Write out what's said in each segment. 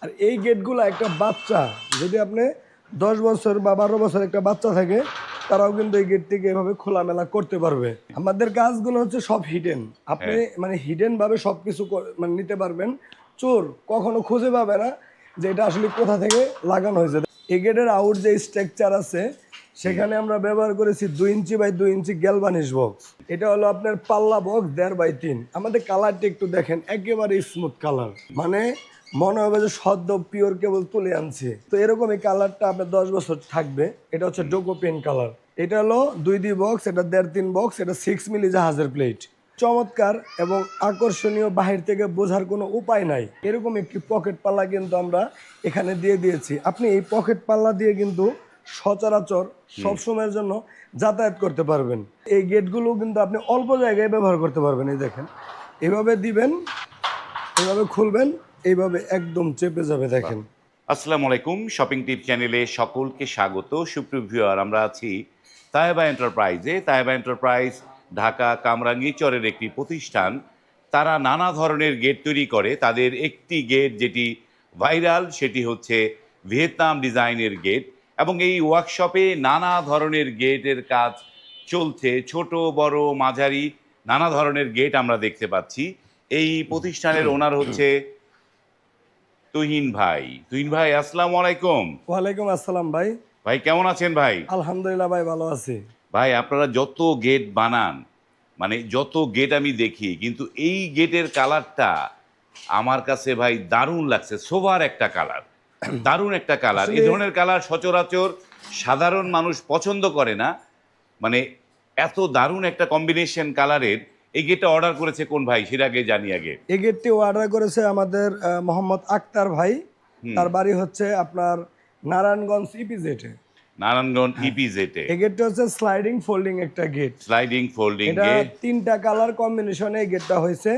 আর এই গেটগুলো একটা বাচ্চা যদি আপনি 10 বছর বা 12 বছর একটা বাচ্চা থাকে তারাও কিন্তু এই গেটটিকে এভাবে খোলামেলা করতে পারবে। আমাদের কাজগুলো হচ্ছে সব হিডেন। আপনি হ্যাঁ। মানে হিডেন ভাবে সবকিছু মানে নিতে পারবেন। চোর কখনো খুঁজে পাবে না যে এটা আসলে কোথা থেকে লাগানো হয়েছে। এই গেটের আউট যে স্ট্রাকচার আছে সেখানে আমরা ব্যবহার করেছি 2 ইঞ্চি বাই 2 ইঞ্চি গ্যালভানিশ বক্স। এটা হলো আপনার পাল্লা বক্স 1.5 বাই 3। আমাদের কালারটা একটু দেখেন, একেবারে স্মুথ কালার, মানে মনে হবে যে সদ্য পিওর কেবল তুলে আনছে। তো এরকম এই কালারটা আপনার 10 বছর থাকবে। এটা হচ্ছে ডোকো পেন কালার। এটা হলো 2D বক্স, এটা 1.5-3 বক্স, এটা 6 মিলি জাহাজের প্লেট। চমৎকার এবং আকর্ষণীয়, বাহির থেকে বোঝার কোনো উপায় নাই। এরকম একটি পকেট পাল্লা কিন্তু আমরা এখানে দিয়ে দিয়েছি। আপনি এই পকেট পাল্লা দিয়ে কিন্তু সচরাচর সবসময়ের জন্য যাতায়াত করতে পারবেন। এই গেটগুলো কিন্তু আপনি অল্প জায়গায় ব্যবহার করতে পারবেন। এই দেখেন, এভাবে দিবেন, এভাবে খুলবেন, এইভাবে একদম চেপে যাবে। দেখেন। আসসালামু আলাইকুম, শপিং টিপ চ্যানেলে সকলকে স্বাগত। সুপ্রিয় ভিউয়ার, আমরা আছি তায়েবা এন্টারপ্রাইজে। তায়েবা এন্টারপ্রাইজ ঢাকা কামরাঙ্গীরচরের একটি প্রতিষ্ঠান। তারা নানা ধরনের গেট তৈরি করে। তাদের একটি গেট যেটি ভাইরাল, সেটি হচ্ছে ভিয়েতনাম ডিজাইনের গেট, এবং এই ওয়ার্কশপে নানা ধরনের গেটের কাজ চলছে। ছোট বড় মাঝারি নানা ধরনের গেট আমরা দেখতে পাচ্ছি। এই প্রতিষ্ঠানের ওনার হচ্ছে তুহিন ভাই। তুহিন ভাই, আসসালামু আলাইকুম। ওয়ালাইকুম আসসালাম ভাই। ভাই কেমন আছেন ভাই? আলহামদুলিল্লাহ ভাই, ভালো আছি। ভাই, আপনারা যত গেট বানান, মানে যত গেট আমি দেখি, কিন্তু এই গেটের কালারটা আমার কাছে ভাই দারুণ লাগছে। সোভার একটা কালার, দারুণ একটা কালার। এই আসলে ধরনের কালার সচরাচর সাধারণ মানুষ পছন্দ করে না। মানে এত দারুণ একটা কম্বিনেশন কালারের এই গেটটা অর্ডার করেছে কোন ভাই, সেটা আগে জানি আগে। এই গেটটি অর্ডার করেছে আমাদের মোহাম্মদ আক্তার ভাই। তার বাড়ি হচ্ছে আপনার নারায়ণগঞ্জ ইপিজেটে। নারায়ণগঞ্জ ইপিজেটে। এই গেটটা হচ্ছে স্লাইডিং ফোল্ডিং একটা গেট। স্লাইডিং ফোল্ডিং এটা গেট। 3টা কালার কম্বিনেশনে এই গেটটা হয়েছে।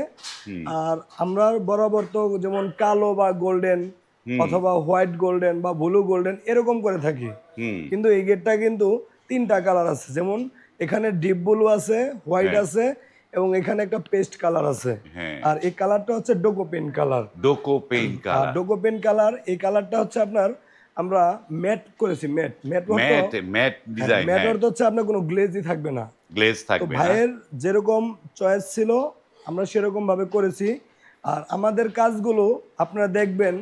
আর আমরা বরাবর তো যেমন কালো বা গোল্ডেন অথবা হোয়াইট গোল্ডেন বা ব্লু গোল্ডেন এরকম করে থাকি, কিন্তু এই গেটটা কিন্তু 3টা কালার আছে। যেমন এখানে ডিপ ব্লু আছে, হোয়াইট হ্যাঁ। আছে, এবং এখানে একটা পেস্ট কালার আছে। হ্যাঁ। আর এই কালারটা হচ্ছে ডোকোপেন কালার। ডোকো পেইন্ট আর কালার। ডোকোপেন কালার, এই কালারটা হচ্ছে আপনার আমরা ম্যাট করেছি। Matte matte matte matte design. Matte হ্যাঁ, অর্থ হচ্ছে আপনার কোনো গ্লেজই থাকবে না। গ্লেজ তো থাকবে না। ভাইয়ের যেরকম চয়েস ছিল আমরা সেরকম ভাবে করেছি। আর আমাদের কাজগুলো আপনারা দেখবেন,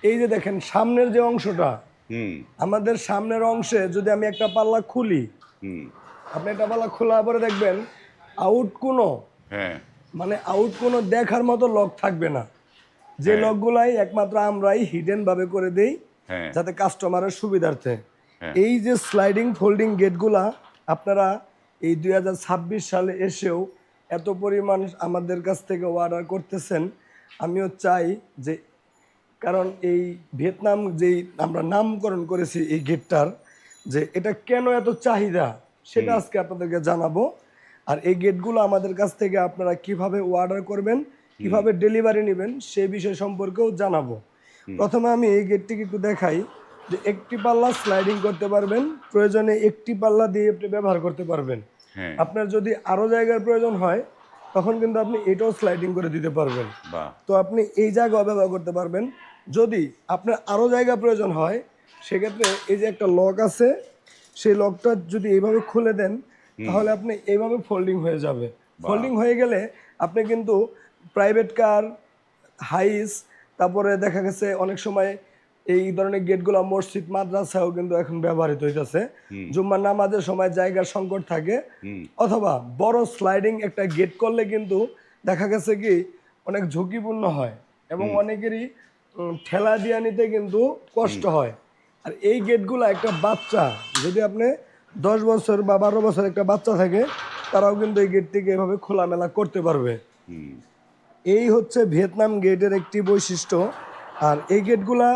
এই যে দেখেন সামনের যে অংশটা, হুম। আমাদের সামনের অংশে যদি আমি একটা পাল্লা খুলি, হুম। আপনি একটা পাল্লা খোলার পরে দেখবেন আউট কোনো, হ্যাঁ। মানে আউট কোনো দেখার মতো লক থাকবে না। যে হ্যাঁ। লকগুলাই একমাত্র আমরাই হিডেন ভাবে করে দেই, হ্যাঁ। যাতে কাস্টমারের সুবিধার্থে। হ্যাঁ। এই যে স্লাইডিং ফোল্ডিং গেটগুলা আপনারা এই 2026 সালে এসেও এত পরিমাণ আমাদের কাছ থেকে অর্ডার করতেছেন। আমিও চাই যে, কারণ এই ভিয়েতনাম যেই আমরা নামকরণ করেছি এই গেটটার, যে এটা কেন এত চাহিদা সেটা আজকে আপনাদেরকে জানাবো। আর এই গেটগুলো আমাদের কাছ থেকে আপনারা কিভাবে অর্ডার করবেন, কিভাবে ডেলিভারি নেবেন সেই বিষয় সম্পর্কেও জানাবো। প্রথমে আমি এই গেটটিকে একটু দেখাই, যে একটি পাল্লা স্লাইডিং করতে পারবেন, প্রয়োজনে একটি পাল্লা দিয়ে আপনি ব্যবহার করতে পারবেন। হ্যাঁ। আপনার যদি আরও জায়গার প্রয়োজন হয় তখন কিন্তু আপনি এটাও স্লাইডিং করে দিতে পারবেন। বাহ। তো আপনি এই জায়গাও ব্যবহার করতে পারবেন। যদি আপনার আরও জায়গা প্রয়োজন হয় সেক্ষেত্রে এই যে একটা লক আছে, সেই লকটা যদি এইভাবে খুলে দেন তাহলে আপনি এইভাবে ফোল্ডিং হয়ে যাবে। ফোল্ডিং হয়ে গেলে আপনি কিন্তু প্রাইভেট কার, হাইস, তারপরে দেখা গেছে অনেক সময় এই ধরনের গেটগুলো মসজিদ মাদ্রাসাও কিন্তু এখন ব্যবহৃত হইতেছে। জুম্মার নামাজের সময় জায়গার সংকট থাকে, অথবা বড় স্লাইডিং একটা গেট করলে কিন্তু দেখা গেছে কি অনেক ঝুঁকিপূর্ণ হয় এবং অনেকেরই ঠেলা দিয়া নিতে কিন্তু কষ্ট হয়। আর এই গেটগুলো একটা বাচ্চা যদি আপনি 10 বছর বা 12 বছর একটা বাচ্চা থাকে তারাও কিন্তু এই গেটটিকে এভাবে খোলামেলা করতে পারবে। এই হচ্ছে ভিয়েতনাম গেটের একটি বৈশিষ্ট্য। আর এই গেটগুলা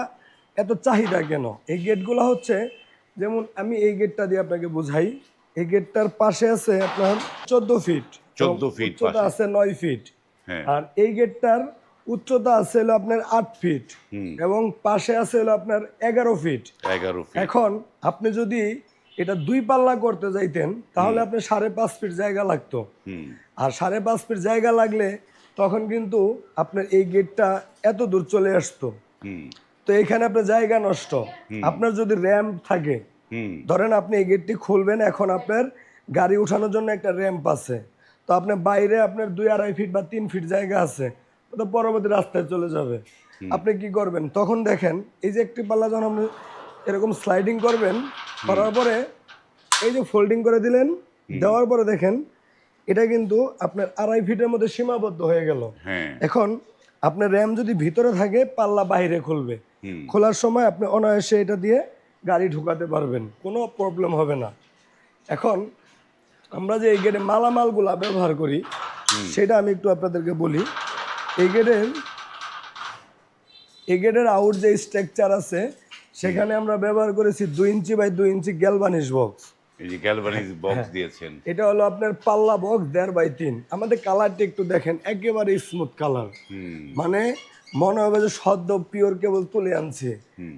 এত চাহিদা কেন? এই গেটগুলা হচ্ছে, যেমন আমি এই গেটটা দিয়ে আপনাকে বুঝাই। এই গেটটার পাশে আছে আপনার 14 ফিট, এবং 14 ফিট উচ্চতা পাশে। আছে 9 ফিট। হ্যাঁ। আর এই গেটটার উচ্চতা আছে হলো আপনার 8 ফিট, এবং পাশে আছে হলো আপনার 11 ফিট। 11 ফিট। এখন আপনি যদি এটা 2 পাল্লা করতে যাইতেন তাহলে আপনি 5.5 ফিট জায়গা লাগতো। আর 5.5 ফিট জায়গা লাগলে তখন কিন্তু আপনার এই গেটটা এত দূর চলে আসতো। তো এখানে আপনার জায়গা নষ্ট। আপনার যদি র্যাম্প থাকে, হুম ধরেন আপনি এই গেটটি খুলবেন, এখন আপনার গাড়ি উঠানোর জন্য একটা র্যাম্প আছে, তো আপনি বাইরে আপনার 2-2.5 ফিট বা 3 ফিট জায়গা আছে, তো পরবর্তী রাস্তায় চলে যাবে। আপনি কি করবেন তখন? দেখেন এই যে একটি পাল্লা যখন আপনি এরকম স্লাইডিং করবেন, করার পরে এই যে ফোল্ডিং করে দিলেন, দেওয়ার পরে দেখেন এটা কিন্তু আপনার 2.5 ফিটের মধ্যে সীমাবদ্ধ হয়ে গেল। হ্যাঁ এখন আপনার র্যাম যদি ভিতরে থাকে, পাল্লা বাইরে খুলবে। খোলার সময় আপনি অনায়াসে এটা দিয়ে গাড়ি ঢুকাতে পারবেন, কোনো প্রবলেম হবে না। এখন আমরা যে এই গেটে মালামালগুলা ব্যবহার করি সেটা আমি একটু আপনাদেরকে বলি। এই গেটের আউট যে স্ট্রাকচার আছে, সেখানে আমরা ব্যবহার করেছি 2 ইঞ্চি বাই 2 ইঞ্চি গ্যালভানিশ বক্স। এই যে গ্যালভানিজ বক্স দিয়েছেন। এটা হলো আপনার পাল্লা বক্স 1.5 বাই 3। আমাদের কালারটা একটু দেখেন, একেবারে স্মুথ কালার, মানে মনে হবে যে সদ্য পিওর কেবল তুলে আনছে।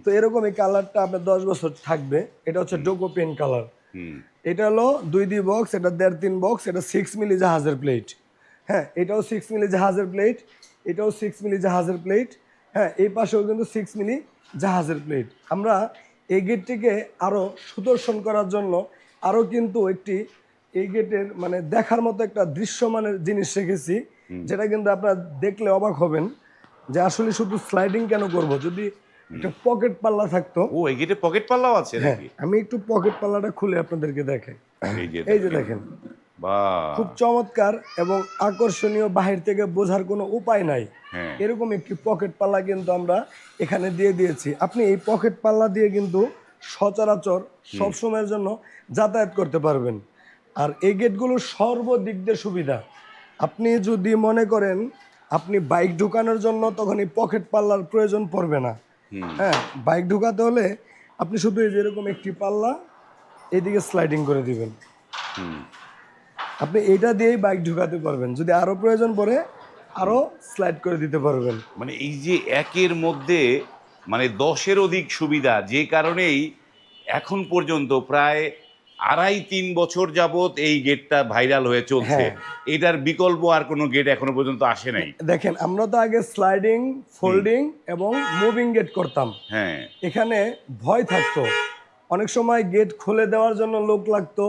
তো এরকম এই কালারটা আপনার 10 বছর থাকবে। এটা হচ্ছে ডোকো পেন কালার। এটা হলো 2D বক্স, এটা 1.5-3 বক্স, এটা 6 মিলি জাহাজের প্লেট। হ্যাঁ, এটাও 6 মিলি জাহাজের প্লেট, এটাও 6 মিলি জাহাজের প্লেট। হ্যাঁ, এই পাশেও কিন্তু 6 মিলি জাহাজের প্লেট। আমরা এই গেটটিকে আরও সুদর্শন করার জন্য আরও কিন্তু একটি এই গেটের মানে দেখার মতো একটা দৃশ্যমানের জিনিস রেখেছি, যেটা কিন্তু আপনারা দেখলে অবাক হবেন যে আসলে শুধু স্লাইডিং কেন করব, যদি একটা পকেট পাল্লা থাকতো। ও, এই গেটে পকেট পাল্লাও আছে হ্যাঁ, নাকি? আমি একটু পকেট পাল্লাটা খুলে আপনাদেরকে দেখাই। এই যে দেখেন, বাহ, খুব চমৎকার এবং আকর্ষণীয়, বাহির থেকে বোঝার কোনো উপায় নাই। হ্যাঁ এরকম একটি পকেট পাল্লা কিন্তু আমরা এখানে দিয়ে দিয়েছি। আপনি এই পকেট পাল্লা দিয়ে কিন্তু সচরাচর সবসময়ের জন্য যাতায়াত করতে পারবেন। আর এই গেটগুলোর সর্বদিক দিয়ে সুবিধা। আপনি যদি মনে করেন আপনি বাইক ঢুকানোর জন্য, তখন এই পকেট পাল্লার প্রয়োজন পড়বে না। হ্যাঁ, বাইক ঢুকাতে হলে আপনি শুধু এই যেরকম একটি পাল্লা এদিকে স্লাইডিং করে দিবেন, আপনি এটা দিয়েই বাইক ঢুকাতে পারবেন। যদি আরো প্রয়োজন পড়ে আরো স্লাইড করে দিতে পারবেন। মানে এই যে একের মধ্যে মানে 10-এর অধিক সুবিধা, যে কারণেই এখন পর্যন্ত প্রায় 2.5-3 বছর যাবত এই গেটটা ভাইরাল হয়ে চলছে। হ্যাঁ। এটার বিকল্প আর কোনো গেট এখনো পর্যন্ত আসে নাই। দেখেন, আমরা তো আগে স্লাইডিং, ফোল্ডিং এবং মুভিং গেট করতাম। হ্যাঁ এখানে ভয় থাকতো, অনেক সময় গেট খুলে দেওয়ার জন্য লোক লাগতো,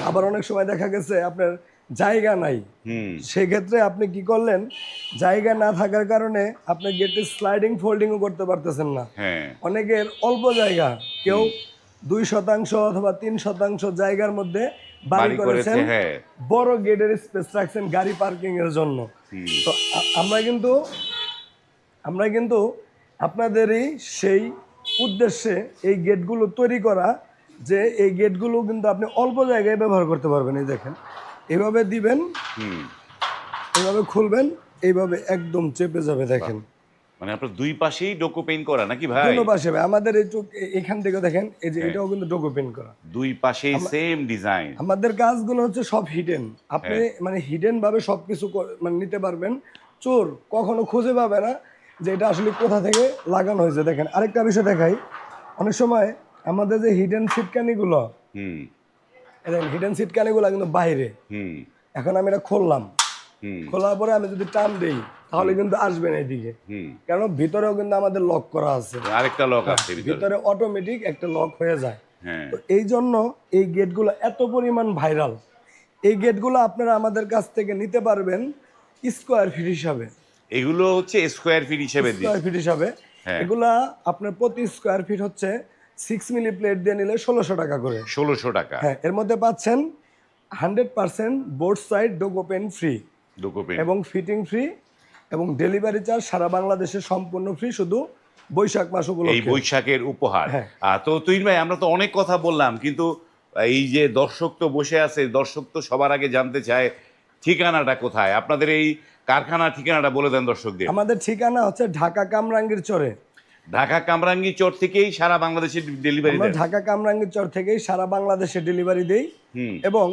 আবার অনেক সময় দেখা গেছে আপনার জায়গা নাই। সেক্ষেত্রে আপনি কি করলেন, জায়গা না থাকার কারণে আপনি গেটে স্লাইডিং ফোল্ডিংও করতে পারতেছেন না। হ্যাঁ অনেকের অল্প জায়গা, কেউ 2% অথবা 3% জায়গার মধ্যে বাড়ি করেছেন, হ্যাঁ বড় গেটের স্পেস রাখছেন গাড়ি পার্কিং এর জন্য। তো আমরা কিন্তু আপনাদেরই সেই উদ্দেশ্যে এই গেটগুলো তৈরি করা, যে এই গেটগুলো কিন্তু আপনি অল্প জায়গায় ব্যবহার করতে পারবেন। এই দেখেন, এভাবে দিবেন, এইভাবে খুলবেন, এইভাবে একদম চেপে যাবে। দেখেন, মানে আপনার দুই পাশেই ডোকো পেইন্ট করা নাকি ভাই? দুটো পাশে আমাদের একটু এখান থেকে দেখেন, এই যে এটাও কিন্তু ডোকো পেইন্ট করা, দুই পাশেই সেম ডিজাইন। আমাদের কাজগুলো হচ্ছে সব হিডেন। আপনি মানে হিডেন ভাবে সবকিছু মানে নিতে পারবেন। চোর কখনো খুঁজে পাবে না যে এটা আসলে কোথা থেকে লাগানো হয়েছে। দেখেন, আরেকটা বিষয় দেখাই, অনেক সময় আমাদের যে হিডেন সিটকানিগুলো, হিডেন সিটকানিগুলো কিন্তু বাইরে। এখন আমি এটা খুললাম, খোলার পরে আমি যদি টান দেই তাহলে কিন্তু আসবে না এদিকে, কারণ ভিতরেও কিন্তু আমাদের লক করা আছে, আরেকটা লক আছে ভিতরে অটোমেটিক একটা লক হয়ে যায়। হ্যাঁ, তো এই জন্য এই গেটগুলো এত পরিমাণ ভাইরাল। এই গেটগুলো আপনারা আমাদের কাছ থেকে নিতে পারবেন স্কোয়ার ফিট হিসাবে। এগুলো হচ্ছে স্কোয়ার ফিট হিসেবে স্কোয়ার ফিট হিসাবে এগুলা আপনার প্রতি স্কোয়ার ফিট হচ্ছে 6 মিলি প্লেট দিয়ে নিলে 1600 টাকা করে। 1600 টাকা। হ্যাঁ, এর মধ্যে পাচ্ছেন 100% বোর্ড সাইড ডোকো পেন ফ্রি এবং ফিটিং ফ্রি এবং ডেলিভারি চার্জ সারা বাংলাদেশে সম্পূর্ণ ফ্রি, শুধু বৈশাখ মাস উপলক্ষে। এই বৈশাখের উপহার। হ্যাঁ। তো তুহিন ভাই, আমরা তো অনেক কথা বললাম, কিন্তু এই যে দর্শক তো বসে আছে, দর্শক তো সবার আগে জানতে চায় ঠিকানাটা কোথায়। আপনাদের এই কারখানার ঠিকানাটা বলে দেন দর্শকদের। আমাদের ঠিকানা হচ্ছে ঢাকা কামরাঙ্গীর চরে। ঢাকা কামরাঙ্গী চর থেকেই সারা বাংলাদেশে ডেলিভারি আমরা দেন? ঢাকা কামরাঙ্গীর চর থেকেই সারা বাংলাদেশে ডেলিভারি দেই। এবং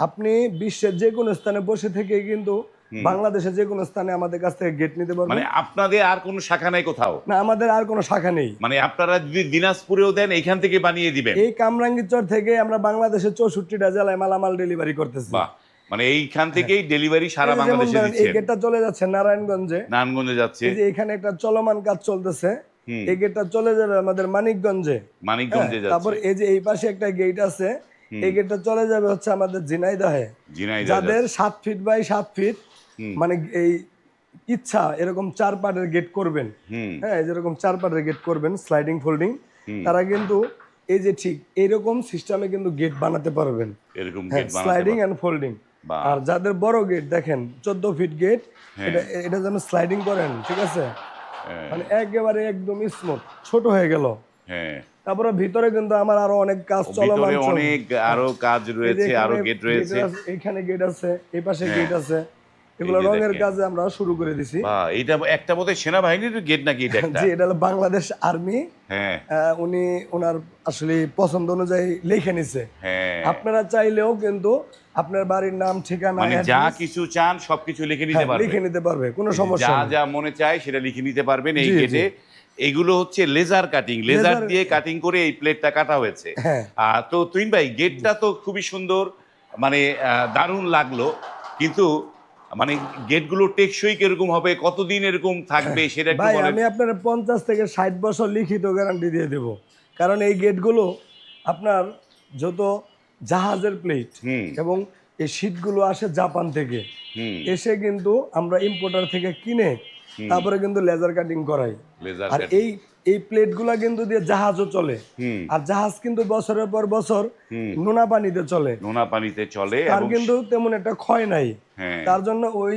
আপনি বিশ্বের যে কোনো স্থানে বসে থেকে কিন্তু বাংলাদেশে যে কোনো স্থানে আমাদের কাছ থেকে গেট নিতে পারবেন। মানে আপনাদের আর কোনো শাখা নাই কোথাও? না, আমাদের আর কোনো শাখা নেই। মানে আপনারা যদি দিনাজপুরেও দেন, এখান থেকে বানিয়ে দিবেন? এই কামরাঙ্গীর চর থেকে আমরা বাংলাদেশের 64টা জেলায় মালামাল ডেলিভারি করতেছি। বাহ, মানে এইখান থেকেই ডেলিভারি সারা বাংলাদেশে এই দিচ্ছেন? গেটটা চলে যাচ্ছে নারায়ণগঞ্জে, নারায়ণগঞ্জে যাচ্ছে। এই যে এখানে একটা চলমান কাজ চলতেছে, এই গেটটা চলে যাবে আমাদের মানিকগঞ্জে। মানিকগঞ্জে তারপর যাচ্ছে, এই যে এই পাশে একটা গেট আছে, এই গেটটা চলে যাবে হচ্ছে আমাদের ঝিনাইদহে। ঝিনাইদহ যাদের যাচ্ছে। 7 ফিট বাই 7 ফিট মানে এই ইচ্ছা এরকম 4 পাটের গেট করবেন, হুম হ্যাঁ যেরকম 4 পাটের গেট করবেন স্লাইডিং ফোল্ডিং, তারা কিন্তু এই যে ঠিক এইরকম সিস্টেমে কিন্তু গেট বানাতে পারবেন। এরকম হ্যাঁ গেট বানাতে স্লাইডিং পারবে। And folding. বাহ। আর যাদের বড় গেট দেখেন 14 ফিট গেট, এটা এটা যেন স্লাইডিং করেন, ঠিক আছে, হ্যাঁ মানে একেবারে একদম স্মুথ, ছোট হয়ে গেল। হ্যাঁ, তারপরে ভিতরে কিন্তু আমার আরো অনেক কাজ চলমান ভিতরে অনেক আরো কাজ এই যে রয়েছে, আরো এখানে গেট গেট রয়েছে। আছে, এখানে গেট আছে, এই পাশে হ্যাঁ। গেট আছে, এগুলো এই যে রঙের দেখেন। কাজে আমরা শুরু করে দিছি। বা এটা একটা বোধহয় সেনাবাহিনীর গেট নাকি এটা একটা? যে এটা হলো বাংলাদেশ আর্মি, হ্যাঁ উনি ওনার আসলে পছন্দ অনুযায়ী লিখে নিছে। হ্যাঁ, আপনারা চাইলেও কিন্তু আপনার বাড়ির নাম, ঠিকানা, মানে যা address, কিছু চান সবকিছু লিখে নিতে পারবে, লিখে নিতে পারবে, কোনো সমস্যা যা নেই। যা মনে চায় সেটা লিখে নিতে পারবেন এই জি, গেটে। এগুলো হচ্ছে লেজার কাটিং, লেজার Laser- দিয়ে কাটিং করে এই প্লেটটা কাটা হয়েছে। হ্যাঁ। তো তুহিন ভাই গেটটা তো খুবই সুন্দর, মানে দারুণ লাগলো, কিন্তু মানে গেটগুলো টেকসই কিরকম হবে, কতদিন এরকম থাকবে সেটা একটু ভাই বলেন। আমি আপনার 50 থেকে 60 বছর লিখিত গ্যারান্টি দিয়ে দেব, কারণ এই গেটগুলো আপনার যত জাহাজের প্লেট হুম এবং এই শীটগুলো আসে জাপান থেকে, হুম, এসে কিন্তু আমরা ইম্পোর্টার থেকে কিনে তারপরে কিন্তু লেজার কাটিং করাই। লেজার আর কাটিং। এই প্লেটগুলা কিন্তু দিয়ে জাহাজও চলে, হুম আর জাহাজ কিন্তু বছরের পর বছর হুম, নোনা পানিতে চলে, নোনা পানিতে চলে তার এবং কিন্তু তেমন একটা ক্ষয় নাই। হ্যাঁ তার জন্য ওই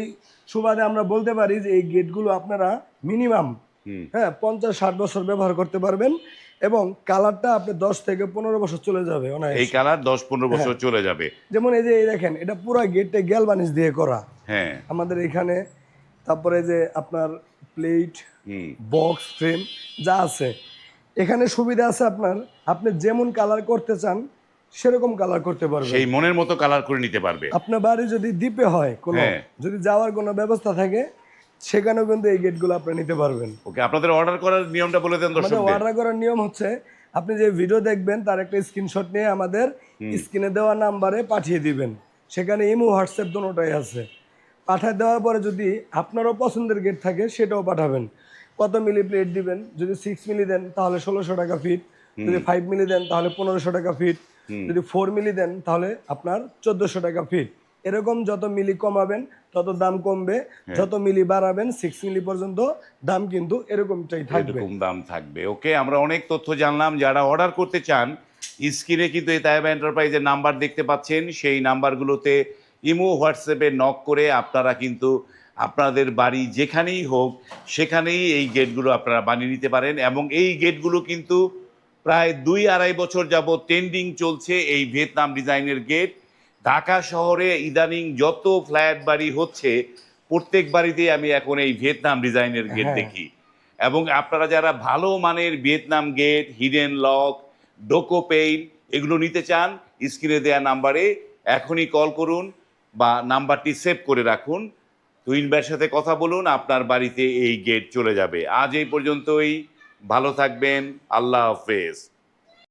সুবাদে আমরা বলতে পারি যে এই গেটগুলো আপনারা মিনিমাম হুম, 50-60 বছর ব্যবহার করতে পারবেন, এবং কালারটা আপনি 10 থেকে 15 বছর চলে যাবে এই অনায়াসে। কালার 10-15 বছর চলে যাবে। যেমন এই যে এই দেখেন, এটা পুরো গেটটা গ্যালভানিশ দিয়ে করা হ্যাঁ আমাদের এখানে। তারপরে যে আপনার প্লেট, হুম, বক্স, ফ্রেম যা আছে এখানে সুবিধা আছে আপনার, আপনি যেমন কালার করতে চান সেরকম কালার করতে পারবেন। সেই মনের মতো কালার করে নিতে পারবে। আপনার বাড়ি যদি দ্বীপে হয় কোনো, হ্যাঁ। যদি যাওয়ার কোনো ব্যবস্থা থাকে, সেখানেও কিন্তু এই গেটগুলো আপনি নিতে পারবেন। ওকে, আপনাদের অর্ডার করার নিয়মটা বলে দেন আমাদের দর্শকদের। অর্ডার করার নিয়ম হচ্ছে, আপনি যে ভিডিও দেখবেন তার একটা স্ক্রিনশট নিয়ে আমাদের স্ক্রিনে দেওয়া নাম্বারে পাঠিয়ে দিবেন, সেখানে ইমো হোয়াটসঅ্যাপ দুটোটাই আছে। পাঠিয়ে দেওয়ার পরে যদি আপনারও পছন্দের গেট থাকে সেটাও পাঠাবেন। কত মিলি প্লেট দিবেন, যদি 6 মিলি দেন তাহলে 1600 টাকা ফিট, যদি 5 মিলি দেন তাহলে 1500 টাকা ফিট, যদি 4 মিলি দেন তাহলে আপনার 1400 টাকা ফিট। এরকম যত মিলি কমাবেন তত দাম কমবে, যত মিলি বাড়াবেন 6 মিলি পর্যন্ত দাম কিন্তু এরকমটাই থাকবে। এরকম দাম থাকবে। ওকে, আমরা অনেক তথ্য জানলাম। যারা অর্ডার করতে চান, স্ক্রিনে কিন্তু এই তায়েবা এন্টারপ্রাইজের নাম্বার দেখতে পাচ্ছেন, সেই নাম্বারগুলোতে ইমো হোয়াটসঅ্যাপে নক করে আপনারা কিন্তু আপনাদের বাড়ি যেখানেই হোক সেখানেই এই গেটগুলো আপনারা বানিয়ে নিতে পারেন। এবং এই গেটগুলো কিন্তু প্রায় 2-2.5 বছর যাবত ট্রেন্ডিং চলছে এই ভিয়েতনাম ডিজাইনের গেট। ঢাকা শহরে ইদানিং যত ফ্ল্যাট বাড়ি হচ্ছে প্রত্যেক বাড়িতেই আমি এখন এই ভিয়েতনাম ডিজাইনের গেট দেখি। এবং আপনারা যারা ভালো মানের Vietnam gate, hidden lock, Duco paint এগুলো নিতে চান, স্ক্রিনে দেওয়া নাম্বারে এখনই কল করুন বা নাম্বারটি সেভ করে রাখুন। তুহিন ভাইয়ের সাথে কথা বলুন, আপনার বাড়িতে এই গেট চলে যাবে। আজ এই পর্যন্তই, ভালো থাকবেন, আল্লাহ হাফেজ।